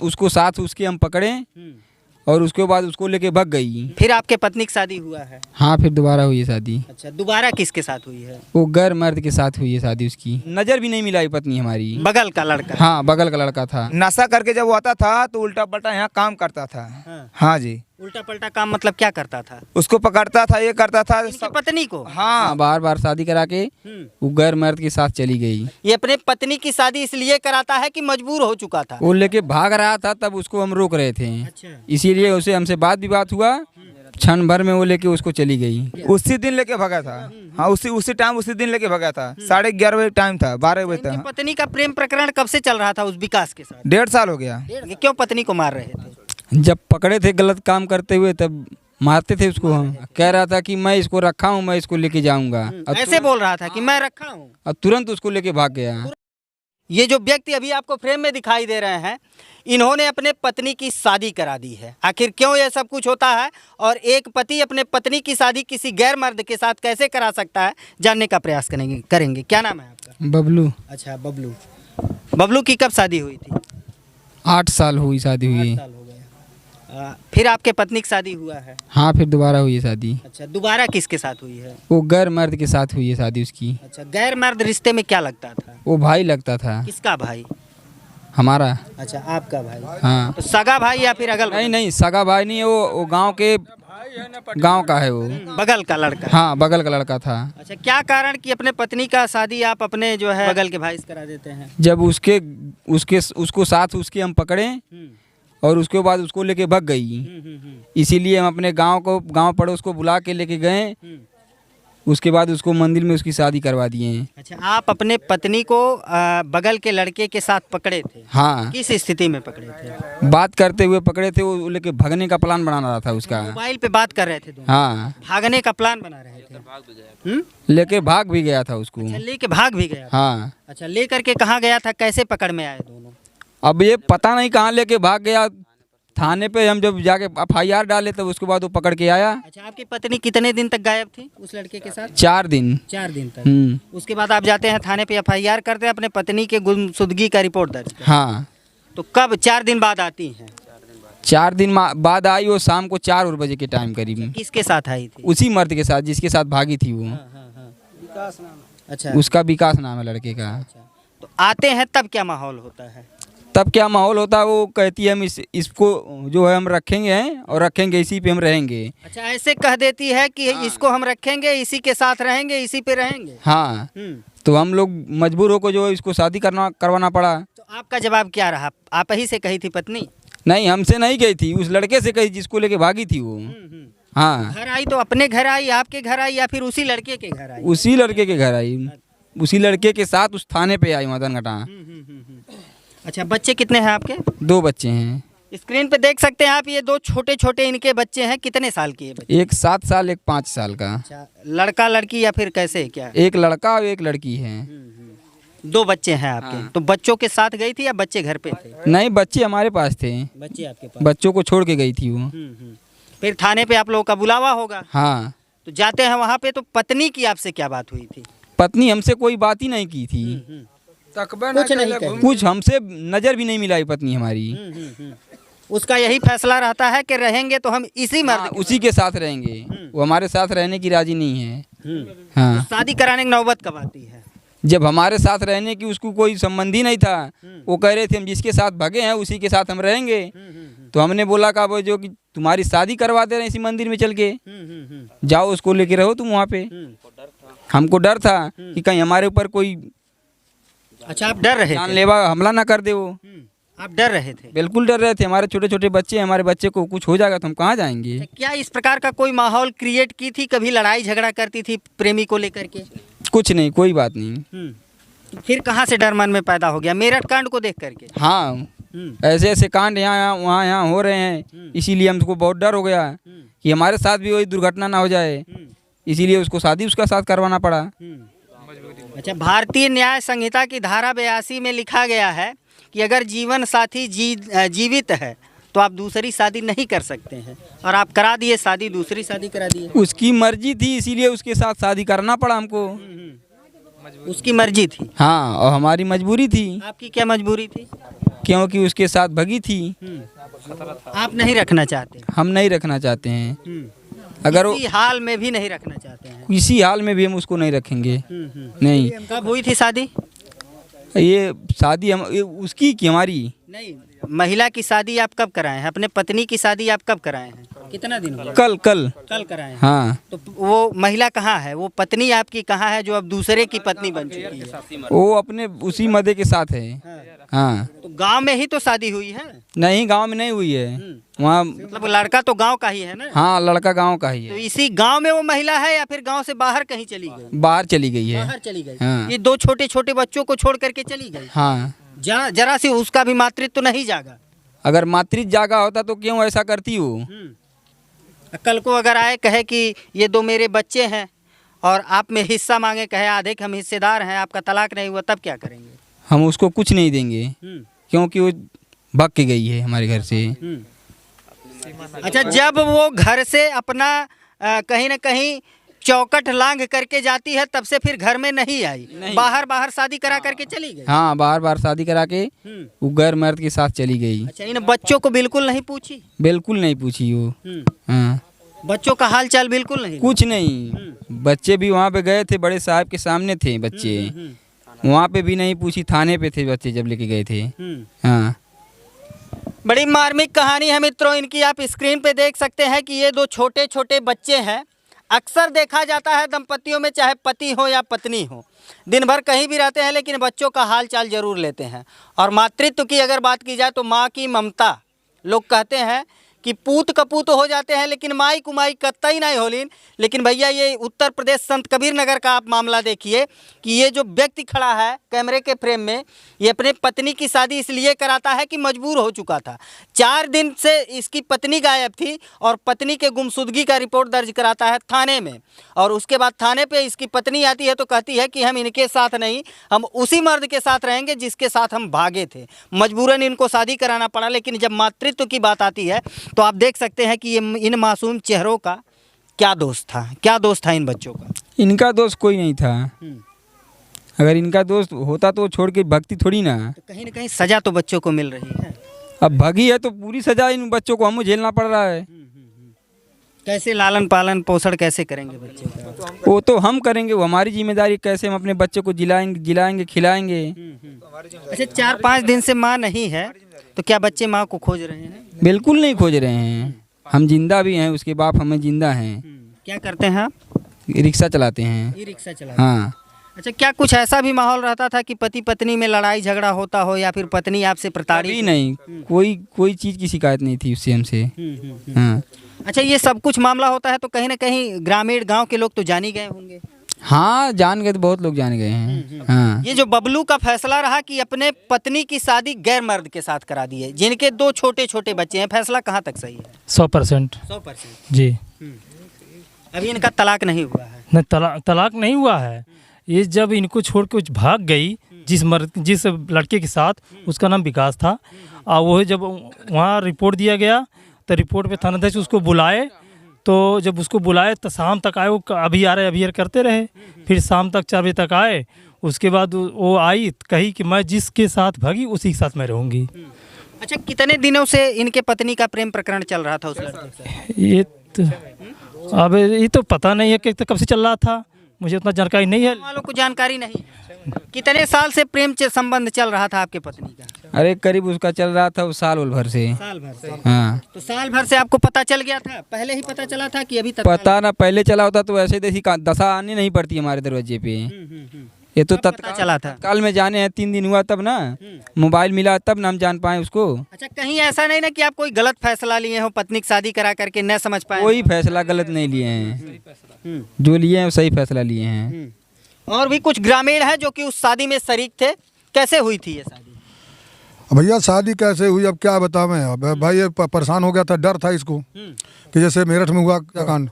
उसको साथ उसके हम पकड़े और उसके बाद उसको लेके भाग गई। फिर आपके पत्नी की शादी हुआ है? हाँ, फिर दोबारा हुई है शादी। अच्छा, दोबारा किसके साथ हुई है? वो गैर मर्द के साथ हुई है शादी उसकी। नजर भी नहीं मिलाई पत्नी हमारी। बगल का लड़का? हाँ, बगल का लड़का था। नशा करके जब वो आता था तो उल्टा पल्टा यहाँ काम करता था। हाँ जी। उल्टा पल्टा काम मतलब क्या करता था? उसको पकड़ता था, ये करता था इनकी पत्नी को? हाँ, बार बार शादी करा के वो गैर मर्द के साथ चली गई। ये अपने पत्नी की शादी इसलिए कराता है कि मजबूर हो चुका था? वो लेके भाग रहा था, तब उसको हम रोक रहे थे। अच्छा। इसीलिए उसे हमसे बात विवाद हुआ, क्षण भर में वो लेके उसको चली गई। उसी दिन लेके भगा था। हाँ, उसी टाइम उसी दिन लेके भगा था। 11:30 बजे टाइम था, 12 बजे इनकी था। पत्नी का प्रेम प्रकरण कब से चल रहा था उस विकास के साथ? 1.5 साल हो गया। ये क्यों पत्नी को मार रहे थे? जब पकड़े थे गलत काम करते हुए तब मारते थे उसको। हम कह रहा था कि मैं इसको रखा हूँ, मैं इसको लेके जाऊंगा। ऐसे बोल रहा था कि मैं रखा हूँ, और तुरंत उसको लेके भाग गया। ये जो व्यक्ति अभी आपको फ्रेम में दिखाई दे रहे हैं, इन्होंने अपने पत्नी की शादी करा दी है। आखिर क्यों ये सब कुछ होता है और एक पति अपने पत्नी की शादी किसी गैर मर्द के साथ कैसे करा सकता है, जानने का प्रयास करेंगे। क्या नाम है आपका? बबलू। अच्छा, बबलू। बबलू की कब शादी हुई थी? 8 साल हुई शादी हुई। 8 साल हो गया। फिर आपके पत्नी की शादी हुआ है? हाँ, फिर दोबारा हुई है शादी। अच्छा, दोबारा किसके साथ हुई है? वो गैर मर्द के साथ हुई है शादी उसकी। अच्छा, गैर मर्द रिश्ते में क्या लगता था? वो भाई लगता था। किसका भाई? हमारा। अच्छा, आपका भाई। हाँ। तो सगा भाई या फिर अगल? नहीं, सगा भाई नहीं है, वो गांव का है वो। बगल का लड़का? हाँ, बगल का लड़का था। अच्छा, क्या कारण कि अपने पत्नी का शादी आप अपने जो है बगल के भाई से करा देते हैं? जब उसको साथ उसके हम पकड़े और उसके बाद उसको लेके भाग गई। इसीलिए हम अपने गांव पड़ोस को बुला के लेके गए। उसके बाद उसको मंदिर में उसकी शादी करवा दिए। अच्छा, आप अपने पत्नी को बगल के लड़के के साथ पकड़े थे? हाँ। किस स्थिति में पकड़े थे? बात करते हुए पकड़े थे। वो लेके भागने का प्लान बना रहा था उसका। मोबाइल पे बात कर रहे थे दोनों? हाँ। भागने का प्लान बना रहे थे? लेके भाग भी गया था उसको। अच्छा, लेके भाग भी गया? हाँ। अच्छा, लेकर के कहाँ गया था, कैसे पकड़ में आए दोनों? अब ये पता नहीं कहाँ लेके भाग गया। थाने पे हम जब जाके FIR डाले तब उसके बाद वो पकड़ के आया। अच्छा, आपकी पत्नी कितने दिन तक गायब थी उस लड़के के साथ? 4 दिन। 4 दिन तक। उसके बाद आप जाते हैं थाने पे, FIR करते हैं, अपने पत्नी के गुमशुदगी का रिपोर्ट दर्ज करते हैं। हाँ। तो कब 4 दिन बाद आती हैं? 4 दिन बाद आई वो, शाम को 4 बजे के टाइम करीब। किसके साथ आई थी? उसी मर्द के साथ जिसके साथ भागी थी वो। विकास नाम है? अच्छा, उसका विकास नाम है लड़के का। तो आते हैं तब क्या माहौल होता है? तब क्या माहौल होता है, वो कहती है हम इसको जो है हम रखेंगे और रखेंगे, इसी पे हम रहेंगे। अच्छा, ऐसे कह देती है कि इसको हम रखेंगे, इसी के साथ रहेंगे, इसी पे रहेंगे। हाँ। तो हम लोग मजबूर होकर जो इसको शादी करवाना पड़ा। तो आपका जवाब क्या रहा? आप ही से कही थी पत्नी? नहीं, हमसे नहीं गई थी, उस लड़के से कही जिसको लेके भागी थी वो। हाँ। घर आई तो अपने घर आई, आपके घर आई, या फिर उसी लड़के के घर आई? उसी लड़के के घर आई, उसी लड़के के साथ उस थाने पे आई मदन घटा। अच्छा, बच्चे कितने हैं आपके? 2 बच्चे हैं। स्क्रीन पे देख सकते हैं आप, ये 2 छोटे छोटे इनके बच्चे हैं। कितने साल के बच्चे? एक 7 साल, एक 5 साल का। अच्छा, लड़का लड़की या फिर कैसे क्या? एक लड़का और एक लड़की है। 2 बच्चे हैं आपके। हाँ। तो बच्चों के साथ गई थी या बच्चे घर पे थे? नहीं, बच्चे हमारे पास थे। बच्चे आपके पास? बच्चों को छोड़ के गई थी वो। फिर थाने पे आप लोगों का बुलावा होगा? हाँ। तो जाते हैं वहाँ पे, तो पत्नी की आपसे क्या बात हुई थी? पत्नी हमसे कोई बात ही नहीं की थी। कुछ नहीं कही? कुछ हमसे नजर भी नहीं मिलाई पत्नी हमारी। उसका यही फैसला रहता है कि रहेंगे तो हम इसी मर्द हाँ, उसी के साथ रहेंगे। वो हमारे साथ रहने की राजी नहीं है। हाँ। शादी कराने की नौबत कब आती है? जब हमारे साथ रहने की उसको कोई संबंध ही नहीं था। वो कह रहे थे हम जिसके साथ भागे हैं उसी के साथ हम रहेंगे। तो हमने बोला कि वो जो कि तुम्हारी शादी करवा दे रहे हैं इसी मंदिर में चल के, जाओ उसको लेके रहो तुम वहाँ पे। हमको डर था कि कहीं हमारे ऊपर कोई अच्छा, आप डर रहे थे? जानलेवा हमला ना कर दे वो। आप डर रहे थे? बिल्कुल डर रहे थे। हमारे छोटे छोटे बच्चे हैं, हमारे बच्चे को कुछ हो जाएगा तो हम कहाँ जाएंगे। क्या इस प्रकार का कोई माहौल क्रिएट की थी? कभी लड़ाई झगड़ा करती थी प्रेमी को लेकर के? कुछ नहीं, कोई बात नहीं। फिर कहाँ से डर मन में पैदा हो गया? मेरठ कांड को देख करके? हाँ, ऐसे ऐसे कांड यहाँ वहाँ हो रहे हैं, इसीलिए हमको बहुत डर हो गया कि हमारे साथ भी वही दुर्घटना ना हो जाए। इसीलिए उसको शादी उसका साथ करवाना पड़ा। अच्छा, भारतीय न्याय संहिता की धारा 82 में लिखा गया है कि अगर जीवन साथी जीवित है तो आप दूसरी शादी नहीं कर सकते हैं, और आप करा दिए शादी, दूसरी शादी करा दिए। उसकी मर्जी थी, इसीलिए उसके साथ शादी करना पड़ा हमको। उसकी मर्जी थी। हाँ, और हमारी मजबूरी थी, आपकी क्या मजबूरी थी? क्योंकि उसके साथ भगी थी। आप नहीं रखना चाहते? हम नहीं रखना चाहते हैं। अगर वो किसी हाल में भी नहीं रखना चाहते हैं? किसी हाल में भी हम उसको नहीं रखेंगे। नहीं, कब हुई थी शादी? ये शादी हम ये उसकी की हमारी नहीं, महिला की शादी आप कब कराए हैं? अपने पत्नी की शादी आप कब कराए हैं? कितना दिन हुआ? कल कल कल कराए हैं। हाँ, तो वो महिला कहाँ है? वो पत्नी आपकी कहाँ है जो अब दूसरे की पत्नी बन चुकी है? वो अपने उसी मदे के साथ है। हाँ, तो गांव में ही तो शादी हुई है? नहीं गांव में नहीं हुई है, वहाँ। मतलब लड़का तो गांव का ही है ना? हाँ, लड़का गांव का ही तो है। इसी गांव में वो महिला है या फिर गांव से बाहर कहीं चली गई? बाहर चली गई है। बाहर चली गई। हाँ। ये दो छोटे छोटे बच्चों को छोड़ करके चली गई। हाँ, जरा जरा सी उसका भी मातृत्व तो नहीं जागा? अगर मातृत्व जागा होता तो क्यों ऐसा करती हो? कल को अगर आए कहे कि ये दो मेरे बच्चे हैं और आप में हिस्सा मांगे, कहे आधे हम हिस्सेदार हैं, आपका तलाक नहीं हुआ, तब क्या करेंगे? हम उसको कुछ नहीं देंगे, क्योंकि वो भाग के गई है हमारे घर से। अच्छा, जब वो घर से अपना कहीं ना कहीं चौकट लांघ करके जाती है, तब से फिर घर में नहीं आई? नहीं। बाहर बाहर शादी करा करके चली गई? हाँ, बार बार शादी करा के वो गैर मर्द के साथ चली गई। अच्छा, इन बच्चों को बिल्कुल नहीं पूछी? बिल्कुल नहीं पूछी वो। हाँ, बच्चों का हाल चाल बिल्कुल नहीं? कुछ नहीं। बच्चे भी वहाँ पे गए थे, बड़े साहब के सामने थे बच्चे, वहाँ पे भी नहीं पूछी, थाने पे थे बच्चे जब लेके गए थे। हाँ, बड़ी मार्मिक कहानी है मित्रों इनकी। आप स्क्रीन पे देख सकते हैं कि ये दो छोटे छोटे बच्चे हैं। अक्सर देखा जाता है दंपतियों में, चाहे पति हो या पत्नी हो, दिन भर कहीं भी रहते हैं लेकिन बच्चों का हाल चाल जरूर लेते हैं। और मातृत्व की अगर बात की जाए तो माँ की ममता, लोग कहते हैं कि पूत कपूत हो जाते हैं लेकिन माई कुमाई कतई नहीं होलिन। लेकिन भैया ये उत्तर प्रदेश संत कबीर नगर का आप मामला देखिए कि ये जो व्यक्ति खड़ा है कैमरे के फ्रेम में, ये अपने पत्नी की शादी इसलिए कराता है कि मजबूर हो चुका था। 4 दिन से इसकी पत्नी गायब थी और पत्नी के गुमशुदगी का रिपोर्ट दर्ज कराता है थाने में। और उसके बाद थाने पे इसकी पत्नी आती है तो कहती है कि हम इनके साथ नहीं, हम उसी मर्द के साथ रहेंगे जिसके साथ हम भागे थे। मजबूरन इनको शादी कराना पड़ा। लेकिन जब मातृत्व की बात आती है तो आप देख सकते हैं कि ये इन मासूम चेहरों का क्या दोष था? क्या दोष था इन बच्चों का? इनका दोस्त कोई नहीं था। अगर इनका दोस्त होता तो वो छोड़ के भक्ति थोड़ी ना। तो कहीं ना कहीं सजा तो बच्चों को मिल रही है। अब भगी है तो पूरी सजा इन बच्चों को हमको झेलना पड़ रहा है। कैसे लालन पालन पोषण कैसे करेंगे बच्चे का? वो तो हम करेंगे, वो हमारी जिम्मेदारी। कैसे हम अपने बच्चे को जिलाएंगे खिलाएंगे। अच्छा, 4-5 दिन से माँ नहीं है तो क्या बच्चे माँ को खोज रहे हैं? बिल्कुल नहीं खोज रहे हैं। हम जिंदा भी हैं, उसके बाप हमें जिंदा हैं। क्या करते हैं आप? रिक्शा चलाते हैं। ई रिक्शा चलाते हैं। हाँ, अच्छा, क्या कुछ ऐसा भी माहौल रहता था कि पति पत्नी में लड़ाई झगड़ा होता हो या फिर पत्नी आपसे प्रताड़ित? कभी नहीं, कोई चीज़ की शिकायत नहीं थी उससे हमसे। हाँ, अच्छा, ये सब कुछ मामला होता है तो कहीं ना कहीं ग्रामीण गांव के लोग तो जान ही गए होंगे। हाँ, जान गए तो बहुत लोग जान गए हैं। हाँ, ये जो बबलू का फैसला रहा कि अपने पत्नी की शादी गैर मर्द के साथ करा दी है, जिनके 2 छोटे छोटे बच्चे हैं, फैसला कहाँ तक सही है? 100%। 100%। जी। अभी इनका तलाक नहीं हुआ है? नहीं, तलाक नहीं हुआ है। ये जब इनको छोड़ के भाग गई जिस लड़के के साथ, उसका नाम विकास था, और वो जब वहाँ रिपोर्ट दिया गया तो रिपोर्ट पे थानाध्यक्ष उसको बुलाए, तो जब उसको बुलाए तो शाम तक आए, वो अभी आ रहे करते रहे। फिर शाम तक 4 बजे तक आए। उसके बाद वो आई, कही कि मैं जिसके साथ भागी उसी के साथ मैं रहूँगी। अच्छा, कितने दिनों से इनके पत्नी का प्रेम प्रकरण चल रहा था उस लड़के से? अब ये तो पता नहीं है कि कब से चल रहा था, मुझे उतना जानकारी नहीं है। वालों को जानकारी नहीं है। कितने साल से प्रेम संबंध चल रहा था आपके पत्नी का? अरे करीब उसका चल रहा था वो साल भर से। साल भर से? हाँ, तो साल भर से आपको पता चल गया था? पहले ही पता चला था कि अभी तक? पता ना, पहले चला होता तो ऐसे जैसी दशा आनी नहीं पड़ती हमारे दरवाजे पे। ये तो पता चला था? तत्काल में जाने हैं, 3 दिन हुआ तब ना, मोबाइल मिला तब ना हम जान पाए उसको। अच्छा, कहीं ऐसा नहीं ना कि आप कोई गलत फैसला लिए हो, पत्नी की शादी करा करके न समझ पाए? कोई फैसला गलत नहीं लिए हैं, जो लिए हैं सही फैसला लिए हैं। और भी कुछ ग्रामीण है जो कि उस शादी में शरीक थे। कैसे हुई थी ये शादी? भैया शादी कैसे हुई अब क्या बतावें। अब भाई ये परेशान हो गया था, डर था इसको कि जैसे मेरठ में हुआ क्या कांड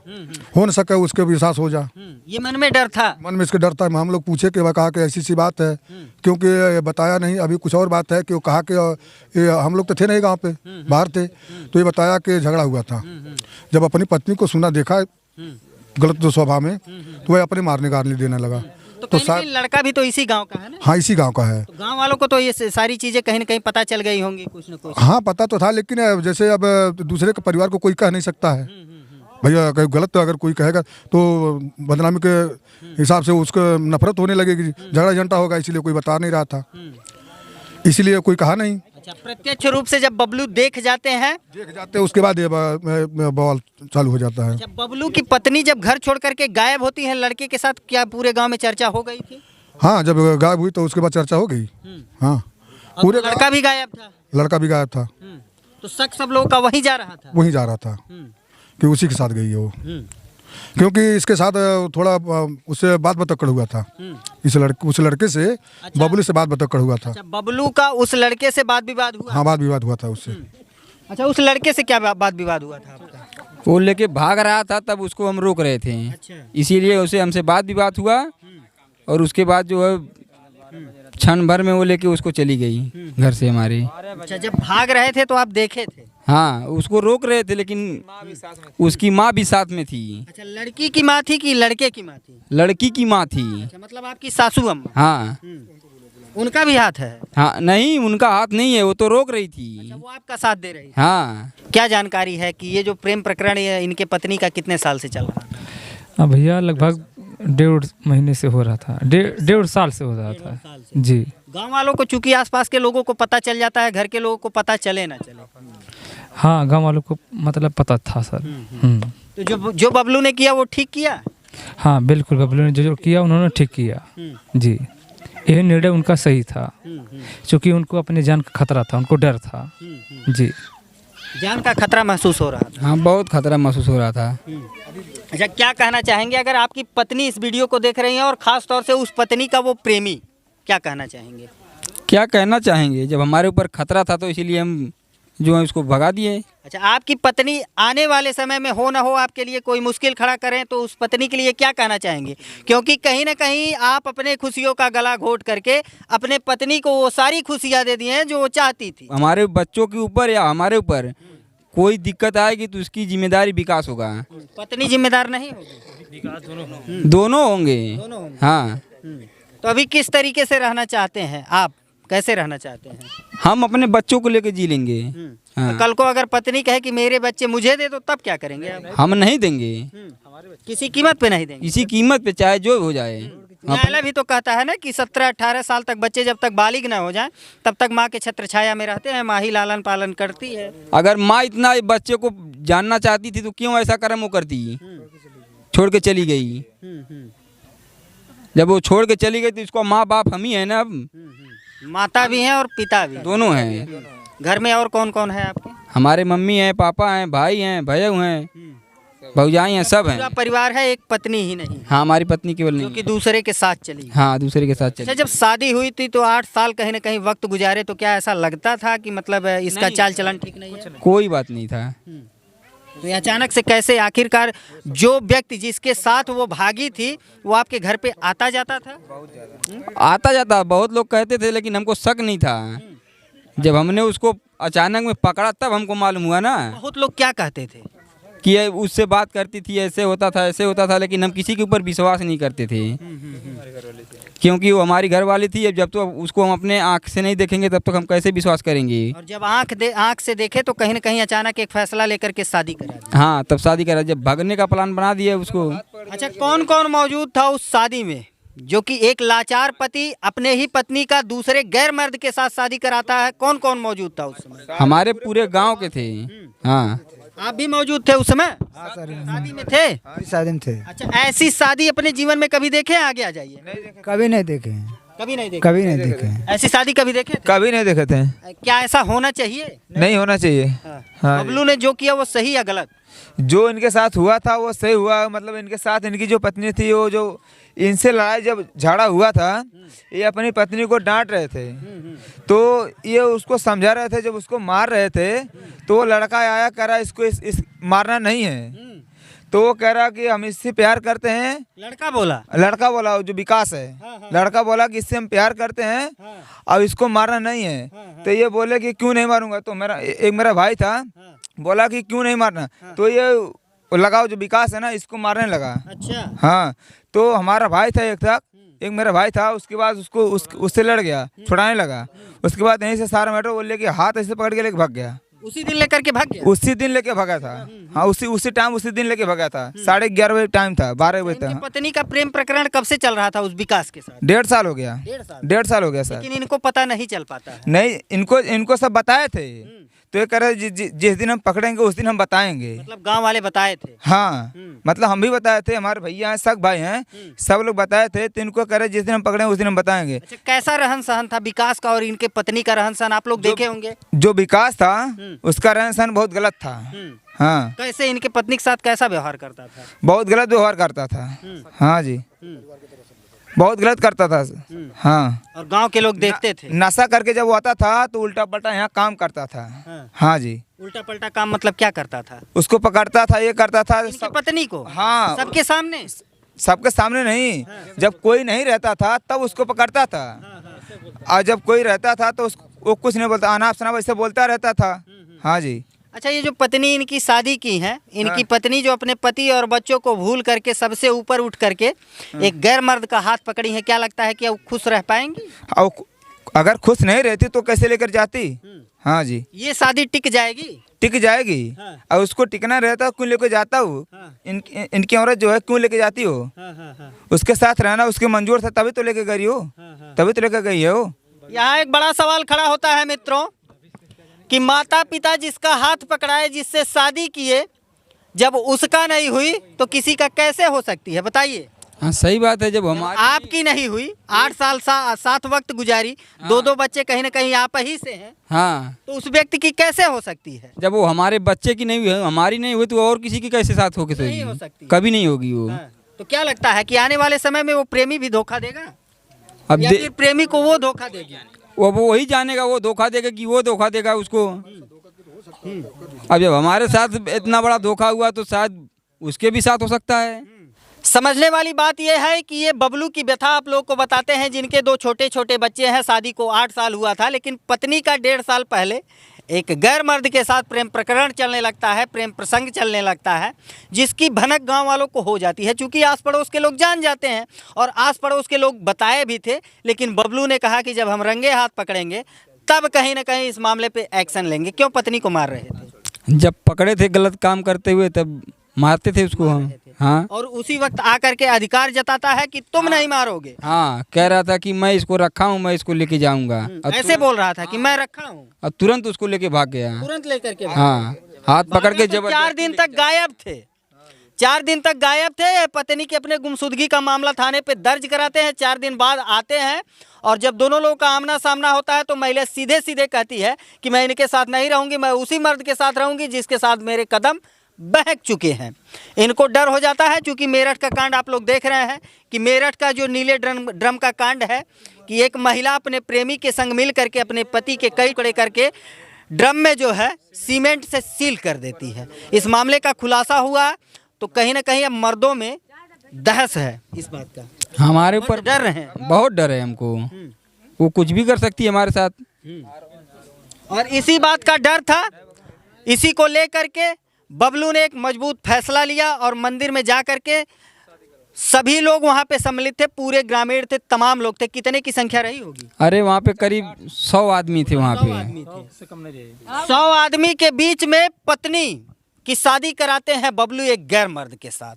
हो न सके, उसके विश्वास हो जा। ये मन में डर था? मन में इसके डर था। हम लोग पूछे कि वह कहा कि ऐसी सी बात है, क्योंकि ये बताया नहीं। अभी कुछ और बात है कि वो कहा कि हम लोग तो थे नहीं गांव पे, बाहर थे, तो ये बताया कि झगड़ा हुआ था। जब अपनी पत्नी को सुना देखा गलत स्वभाव में, तो वह अपने मारने का देने लगा। तो तो कहीं ना कहीं लड़का भी तो इसी गांव का है ना? हाँ इसी गांव का है। तो गांव वालों को तो ये सारी चीजें कहीं ना कहीं पता चल गई होंगी कुछ न कुछ। हाँ पता तो था, लेकिन जैसे अब दूसरे के परिवार को कोई कह नहीं सकता है भैया, कहीं गलत अगर कोई कहेगा तो बदनामी के हिसाब से उसको नफरत होने लगेगी, झगड़ा झंटा होगा, इसीलिए कोई बता नहीं रहा था, इसीलिए कोई कहा नहीं। अच्छा, प्रत्यक्ष रूप से जब बबलू देख जाते हैं, उसके बाद ये बवाल चालू हो जाता है। जब बबलू की पत्नी जब घर छोड़ करके गायब होती है लड़के के साथ, क्या पूरे गांव में चर्चा हो गई थी? हाँ जब गायब हुई तो उसके बाद चर्चा हो गई। हाँ और पूरे लड़का भी गायब था। लड़का भी गायब था, तो शक सब लोगों का वहीं जा रहा था। वहीं जा रहा था कि उसी के साथ गई है वो, क्योंकि इसके साथ थोड़ा उससे बात बतक्कड़ हुआ था, उस लड़के से बबलू से बात बतक्कड़ हुआ था। अच्छा, बबलू का उस लड़के से बात विवाद हुआ? हाँ बात विवाद हुआ था उससे। अच्छा, उस लड़के से क्या बात विवाद हुआ था आपका? वो लेके भाग रहा था, तब उसको हम रोक रहे थे, इसीलिए उसे हमसे बात विवाद हुआ। और उसके बाद जो है क्षण भर में वो लेके उसको चली गई घर से हमारे। अच्छा, जब भाग रहे थे तो आप देखे थे? हाँ उसको रोक रहे थे, लेकिन उसकी माँ भी साथ में थी। अच्छा, लड़की की माँ थी कि लड़के की माँ थी? लड़की की माँ थी। अच्छा, मतलब आपकी सासू अम्मा? हाँ उनका भी हाथ है? हाँ नहीं, उनका हाथ नहीं है, वो तो रोक रही थी। अच्छा, वो आपका साथ दे रही है? हाँ। क्या जानकारी है कि ये जो प्रेम प्रकरण है इनके पत्नी का कितने साल से चल रहा है? हाँ भैया, लगभग 1.5 महीने से हो रहा था, 1.5 साल से हो रहा था जी। गांव वालों को चूंकि आसपास के लोगों को पता चल जाता है, घर के लोगों को पता चले ना चले। हाँ, गांव वालों को मतलब पता था सर। तो जो बबलू ने किया वो ठीक किया? हाँ बिल्कुल, बबलू ने जो किया उन्होंने ठीक किया जी। यह निर्णय उनका सही था, क्योंकि उनको अपने जान का खतरा था, उनको डर था जी। जान का खतरा महसूस हो रहा था? हाँ बहुत खतरा महसूस हो रहा था। अच्छा, क्या कहना चाहेंगे अगर आपकी पत्नी इस वीडियो को देख रही हैं, और ख़ास तौर से उस पत्नी का वो प्रेमी, क्या कहना चाहेंगे? क्या कहना चाहेंगे, जब हमारे ऊपर खतरा था तो इसीलिए हम जो है उसको भगा दिए। अच्छा, आपकी पत्नी आने वाले समय में हो ना हो आपके लिए कोई मुश्किल खड़ा करें तो उस पत्नी के लिए क्या कहना चाहेंगे? क्योंकि कहीं ना कहीं आप अपने खुशियों का गला घोट करके अपने पत्नी को वो सारी खुशियाँ दे दी हैं जो वो चाहती थी। हमारे बच्चों के ऊपर या हमारे ऊपर कोई दिक्कत आएगी तो उसकी जिम्मेदारी विकास होगा। पत्नी जिम्मेदार नहीं होगी? दोनों होंगे। हाँ। तो अभी किस तरीके से रहना चाहते हैं आप, कैसे रहना चाहते हैं? हम अपने बच्चों को लेकर जी लेंगे। हाँ। तो कल को अगर पत्नी कहे कि मेरे बच्चे मुझे दे दो, तब क्या करेंगे आप? हम नहीं देंगे, किसी कीमत पे नहीं देंगे? किसी कीमत पे, चाहे जो हो जाए। न्यायालय भी तो कहता है ना कि 17-18 साल तक बच्चे जब तक बालिग न हो जाएं तब तक माँ के छत्र छाया में रहते हैं, माँ ही लालन पालन करती है। अगर माँ इतना बच्चे को जानना चाहती थी तो क्यों ऐसा कर्म वो करती, छोड़ के चली गई। जब वो छोड़ के चली गई तो इसको माँ बाप हम ही है ना। अब माता भी हैं और पिता भी, दोनों हैं। घर में और कौन कौन है आपके? हमारे मम्मी हैं, पापा हैं, भाई हैं, भैया हैं, भौजाई हैं, सब पूरा हैं। परिवार है, एक पत्नी ही नहीं हाँ हमारी पत्नी केवल जो नहीं। कि दूसरे के साथ चली? हाँ दूसरे के साथ अच्छा, चली। जब शादी हुई थी तो 8 साल कहीं ना कहीं वक्त गुजारे, तो क्या ऐसा लगता था कि मतलब इसका चाल चलन ठीक नहीं है? कोई बात नहीं था। तो ये अचानक से कैसे, आखिरकार जो व्यक्ति जिसके साथ वो भागी थी वो आपके घर पे आता जाता था? आता जाता बहुत लोग कहते थे, लेकिन हमको शक नहीं था। जब हमने उसको अचानक में पकड़ा तब हमको मालूम हुआ ना बहुत लोग क्या कहते थे कि ये उससे बात करती थी, ऐसे होता था, ऐसे होता था, लेकिन हम किसी के ऊपर विश्वास नहीं करते थे, क्योंकि वो हमारी घर वाली थी। अब जब तो उसको हम अपने आँख से नहीं देखेंगे तब तक हम कैसे विश्वास करेंगे। और जब आँख से देखे तो कहीं ना कहीं अचानक एक फैसला लेकर के शादी करा दी। हाँ तब शादी करा, जब भागने का प्लान बना दिया उसको। अच्छा, कौन कौन मौजूद था उस शादी में, जो कि एक लाचार पति अपने ही पत्नी का दूसरे गैर मर्द के साथ शादी कराता है? कौन कौन मौजूद था उस समय? हमारे पूरे गांव के थे। हाँ आप भी मौजूद थे उस समय? शादी में थे? शादी में थे। अच्छा, ऐसी शादी अपने जीवन में कभी देखे हैं? आगे आ जाइए। कभी नहीं देखे हैं, कभी नहीं देखे? कभी नहीं देखे हैं, ऐसी शादी कभी देखे थे? कभी नहीं देखे थे। क्या ऐसा होना चाहिए? नहीं होना चाहिए। हाँ। बबलू ने जो किया वो सही या गलत? जो इनके साथ हुआ था वो सही हुआ, मतलब इनके साथ इनकी जो पत्नी थी वो जो इनसे लड़ाई जब झगड़ा हुआ था, ये अपनी पत्नी को डांट रहे थे, तो ये उसको समझा रहे थे। जब उसको मार रहे थे तो वो लड़का आया, कह रहा इसको इस मारना नहीं है, तो वो कह रहा कि हम इससे प्यार करते हैं। लड़का बोला जो विकास है, लड़का बोला कि इससे हम प्यार करते हैं और इसको मारना नहीं है। तो ये बोले कि क्यों नहीं मारूंगा, तो मेरा भाई था, बोला कि क्यों नहीं मारना, तो ये लगाओ जो विकास है ना इसको मारने लगा। अच्छा। हाँ, तो हमारा भाई था एक था, एक मेरा भाई था, उसके बाद उससे लड़ गया, छुड़ाने लगा। उसके बाद यहीं से सारा मैटर वो लेके हाथ ऐसे पकड़ के लेके भाग गया। उसी दिन लेकर के भाग गया। उसी दिन लेके भागा था। हाँ, उसी दिन लेके भागा था। 11:30 बजे टाइम था, 12 बजे इनकी तक। पत्नी का प्रेम प्रकरण कब से चल रहा था उस विकास के साथ? 1.5 साल हो गया। 1.5 साल हो गया सर। लेकिन इनको पता नहीं चल पाता है। नहीं, इनको सब बताए थे, तो ये कह रहे जिस दिन हम पकड़ेंगे उस दिन हम बताएंगे। मतलब गांव वाले बताए थे। हाँ, मतलब हम भी बताए थे, हमारे भैया हैं, सब भाई हैं, सब लोग बताए थे। तो इनको कह रहे जिस दिन हम पकड़ेंगे उस दिन हम बताएंगे। अच्छा, कैसा रहन सहन था विकास का और इनके पत्नी का रहन सहन आप लोग देखे होंगे? जो विकास था उसका रहन सहन बहुत गलत था। हाँ, कैसे इनके पत्नी के साथ कैसा व्यवहार करता था? बहुत गलत व्यवहार करता था। हाँ जी, बहुत गलत करता था। हाँ, और गांव के लोग देखते थे? नशा करके जब वो आता था तो उल्टा पल्टा यहाँ काम करता था। हाँ जी, उल्टा पल्टा काम मतलब क्या करता था? उसको पकड़ता था, ये करता था। इनकी पत्नी को? हाँ, सबके सामने? सबके सामने नहीं, जब कोई नहीं रहता था तब उसको पकड़ता था, और जब कोई रहता था तो वो कुछ नहीं बोलता, अनाप शनाप ऐसे बोलता रहता था। हाँ जी। अच्छा, ये जो पत्नी इनकी शादी की है, इनकी पत्नी जो अपने पति और बच्चों को भूल करके सबसे ऊपर उठ करके एक गैर मर्द का हाथ पकड़ी है, क्या लगता है कि वो खुश रह पाएंगी? और अगर खुश नहीं रहती तो कैसे लेकर जाती? हाँ जी, ये शादी टिक जाएगी? टिक जाएगी। और उसको टिकना रहता क्यों लेकर जाता हो? इनकी औरत जो है क्यों लेके जाती हो? उसके साथ रहना उसके मंजूर था तभी तो लेके गई हो, तभी तो लेकर गई है वो। यहाँ एक बड़ा सवाल खड़ा होता है मित्रों कि माता पिता जिसका हाथ पकड़ाए, जिससे शादी किए, जब उसका नहीं हुई तो किसी का कैसे हो सकती है? बताइए। हाँ सही बात है। जब हमारी आपकी नहीं हुई, 8 साल साथ वक्त गुजारी, 2 बच्चे कहीं ना कहीं आप ही से हैं, हाँ, तो उस व्यक्ति की कैसे हो सकती है? जब वो हमारे बच्चे की नहीं हुई, हमारी नहीं हुई, तो और किसी की कैसे साथ होके नहीं हो सकती। कभी नहीं होगी वो। हाँ, तो क्या लगता है कि आने वाले समय में वो प्रेमी भी धोखा देगा अब या फिर प्रेमी को वो धोखा देगी? वो वही जानेगा, वो धोखा देगा कि वो धोखा देगा उसको। अब जब हमारे साथ इतना बड़ा धोखा हुआ तो शायद उसके भी साथ हो सकता है। समझने वाली बात यह है कि ये बबलू की व्यथा आप लोग को बताते हैं, जिनके 2 छोटे छोटे बच्चे हैं। शादी को 8 साल हुआ था, लेकिन पत्नी का 1.5 साल पहले एक गैर मर्द के साथ प्रेम प्रकरण चलने लगता है, प्रेम प्रसंग चलने लगता है, जिसकी भनक गांव वालों को हो जाती है। चूँकि आस पड़ोस के लोग जान जाते हैं और आस पड़ोस के लोग बताए भी थे, लेकिन बबलू ने कहा कि जब हम रंगे हाथ पकड़ेंगे तब कहीं ना कहीं इस मामले पे एक्शन लेंगे। क्यों पत्नी को मार रहे थे? जब पकड़े थे गलत काम करते हुए तब मारते थे उसको हम। हाँ, और उसी वक्त आकर के अधिकार जताता है कि तुम नहीं मारोगे। हाँ, कह रहा था कि मैं इसको रखा हूँ, मैं इसको लेके जाऊंगा। ऐसे बोल रहा था कि मैं रखा हूँ, और तुरंत उसको लेके भाग गया। तुरंत लेकर के हाँ, हाथ पकड़ के जब 4 दिन तक गायब थे। 4 दिन तक गायब थे। पत्नी के अपने गुमशुदगी का मामला थाने पे दर्ज कराते हैं। 4 दिन बाद आते हैं और जब दोनों लोगों का आमना सामना होता है तो महिला सीधे सीधे कहती है कि मैं इनके साथ नहीं रहूंगी, मैं उसी मर्द के साथ रहूंगी जिसके साथ मेरे कदम बहक चुके हैं। इनको डर हो जाता है, क्योंकि मेरठ का कांड आप लोग देख रहे हैं कि मेरठ का जो नीले ड्रम का कांड है कि एक महिला अपने प्रेमी के संग मिल करके अपने पति के कई टुकड़े करके ड्रम में जो है सीमेंट से सील कर देती है। इस मामले का खुलासा हुआ तो कहीं ना कहीं अब मर्दों में दहस है इस बात का। हमारे ऊपर डर रहे हैं, बहुत डर है हमको। वो कुछ भी कर सकती है हमारे साथ। और इसी बात का डर था, इसी को लेकर के बबलू ने एक मजबूत फैसला लिया और मंदिर में जा करके सभी लोग वहां पे सम्मिलित थे, पूरे ग्रामीण थे, तमाम लोग थे। कितने की संख्या रही होगी? अरे वहाँ पे करीब 100 आदमी थे वहाँ पे। 100 आदमी के बीच में पत्नी की शादी कराते हैं बबलू एक गैर मर्द के साथ।